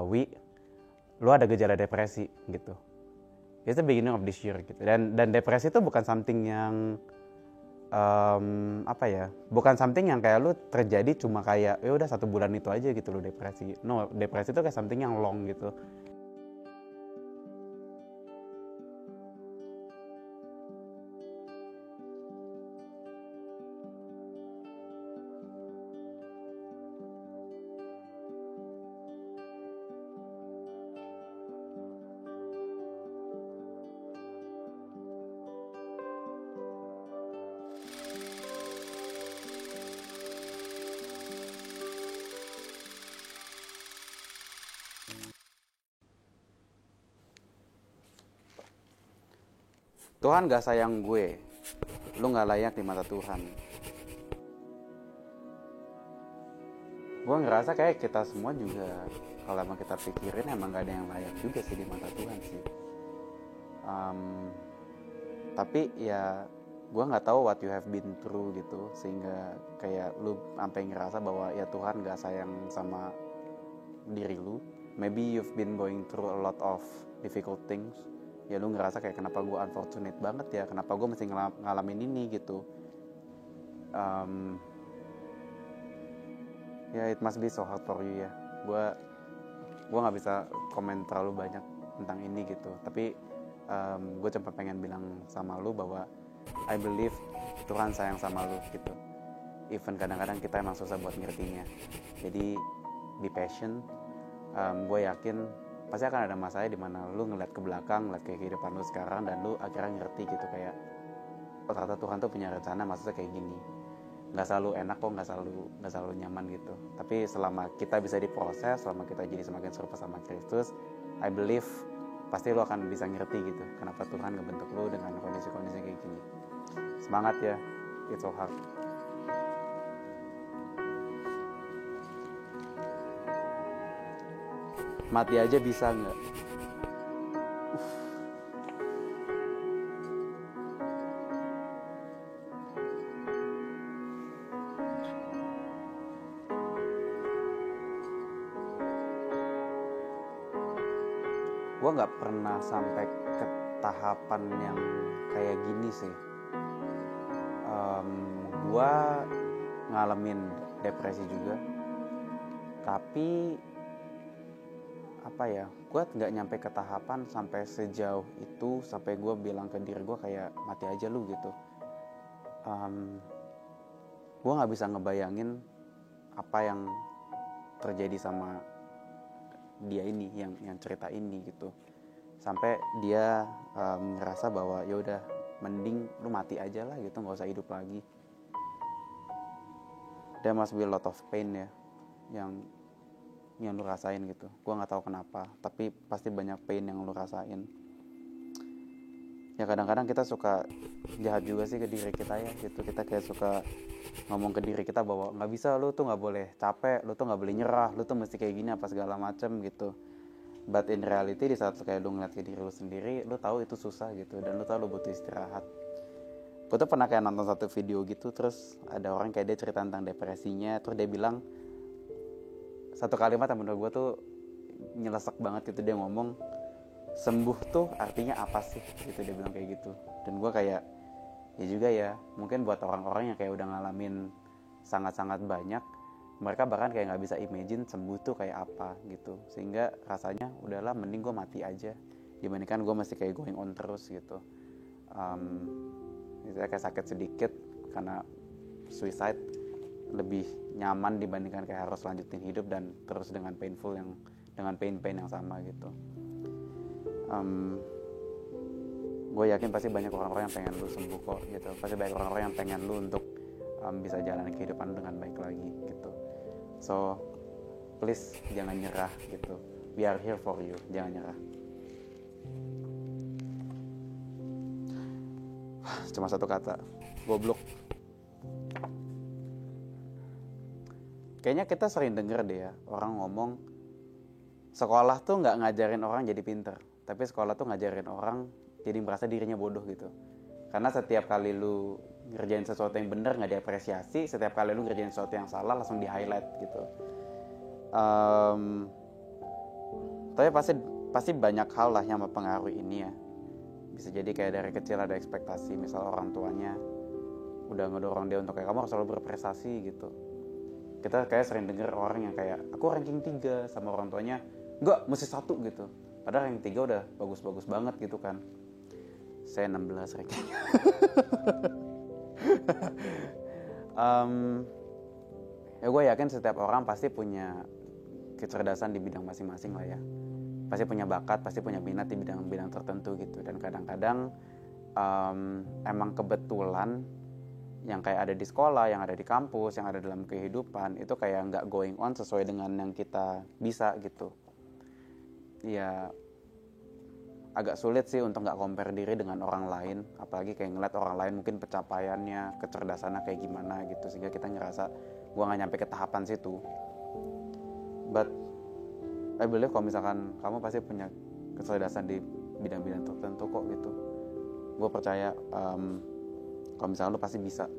Wi, lu ada gejala depresi gitu. It's the beginning of this year gitu. Dan depresi itu bukan something yang bukan something yang kayak lu terjadi cuma kayak ya udah 1 bulan itu aja gitu lu depresi. No, depresi itu kayak something yang long gitu. Tuhan gak sayang gue, lu gak layak di mata Tuhan. Gue ngerasa kayak kita semua juga, kalau emang kita pikirin emang gak ada yang layak juga sih di mata Tuhan sih. Tapi ya gue gak tahu what you have been through gitu, sehingga kayak lu sampai ngerasa bahwa ya Tuhan gak sayang sama diri lu. Maybe you've been going through a lot of difficult things. Ya lu ngerasa kayak kenapa gue unfortunate banget ya, kenapa gue mesti ngalamin ini gitu. Ya it must be so hard for you ya. Gue nggak bisa komen terlalu banyak tentang ini gitu. Tapi gue cuma pengen bilang sama lu bahwa I believe Tuhan sayang sama lu gitu. Even kadang-kadang kita emang susah buat ngertinya. Jadi be patient. Gue yakin pasti akan ada masanya di mana lu ngeliat ke belakang, ngeliat ke kehidupan lu sekarang, dan lu akhirnya ngerti gitu kayak oh ternyata Tuhan tuh punya rencana maksudnya kayak gini. Nggak selalu enak kok, nggak selalu nyaman gitu. Tapi selama kita bisa diproses, selama kita jadi semakin serupa sama Kristus, I believe pasti lu akan bisa ngerti gitu kenapa Tuhan ngebentuk lu dengan kondisi-kondisi kayak gini. Semangat ya, it's so hard. Mati aja bisa nggak? Gue nggak pernah sampai ke tahapan yang kayak gini sih. Gue ngalamin depresi juga, tapi gue nggak nyampe ke tahapan sampai sejauh itu sampai gue bilang ke diri gue kayak mati aja lu gitu. Gue nggak bisa ngebayangin apa yang terjadi sama dia ini yang cerita ini gitu, sampai dia ngerasa bahwa ya udah mending lu mati aja lah gitu, nggak usah hidup lagi. There must be a lot of pain ya yang lu rasain gitu. Gue nggak tahu kenapa, tapi pasti banyak pain yang lu rasain. Ya kadang-kadang kita suka jahat juga sih ke diri kita ya gitu. Kita kayak suka ngomong ke diri kita bahwa nggak bisa, lu tuh nggak boleh capek, lu tuh nggak boleh nyerah, lu tuh mesti kayak gini apa segala macem gitu. But in reality di saat kayak lu ngeliat ke diri lu sendiri, lu tahu itu susah gitu, dan lu tahu lu butuh istirahat. Gue tuh pernah kayak nonton satu video gitu, terus ada orang kayak dia cerita tentang depresinya, terus dia bilang satu kalimat yang menurut gue tuh nyelesek banget gitu. Dia ngomong, sembuh tuh artinya apa sih gitu, dia bilang kayak gitu. Dan gue kayak ya juga ya, mungkin buat orang-orang yang kayak udah ngalamin sangat-sangat banyak, mereka bahkan kayak nggak bisa imagine sembuh tuh kayak apa gitu, sehingga rasanya udahlah mending gue mati aja dibandingkan gue masih kayak going on terus gitu. Misalnya kayak sakit sedikit karena suicide lebih nyaman dibandingkan kayak harus lanjutin hidup dan terus dengan pain yang sama gitu. Gue yakin pasti banyak orang-orang yang pengen lu sembuh kok gitu. Pasti banyak orang-orang yang pengen lu untuk bisa jalani kehidupan dengan baik lagi gitu. So please jangan nyerah gitu. We are here for you, jangan nyerah. Cuma satu kata, goblok. Kayaknya kita sering denger deh ya orang ngomong, sekolah tuh nggak ngajarin orang jadi pinter, tapi sekolah tuh ngajarin orang jadi merasa dirinya bodoh gitu. Karena setiap kali lu ngerjain sesuatu yang bener nggak diapresiasi, setiap kali lu ngerjain sesuatu yang salah langsung di highlight gitu. Tapi pasti banyak hal lah yang mempengaruhi ini ya. Bisa jadi kayak dari kecil ada ekspektasi, misal orang tuanya udah ngedorong dia untuk kayak kamu harus selalu berprestasi gitu. Kita kayak sering denger orang yang kayak aku ranking 3 sama orang tuanya enggak mesti 1 gitu. Padahal ranking 3 udah bagus-bagus banget gitu kan. Saya 16 ranking. Ya gue yakin setiap orang pasti punya kecerdasan di bidang masing-masing lah ya. Pasti punya bakat, pasti punya minat di bidang-bidang tertentu gitu. Dan kadang-kadang emang kebetulan yang kayak ada di sekolah, yang ada di kampus, yang ada dalam kehidupan itu kayak nggak going on sesuai dengan yang kita bisa gitu. Ya agak sulit sih untuk nggak compare diri dengan orang lain, apalagi kayak ngeliat orang lain mungkin pencapaiannya, kecerdasannya kayak gimana gitu, sehingga kita ngerasa gue nggak nyampe ke tahapan situ. But I believe kalau misalkan kamu pasti punya kecerdasan di bidang-bidang tertentu kok gitu. Gue percaya kalau misalkan lu pasti bisa.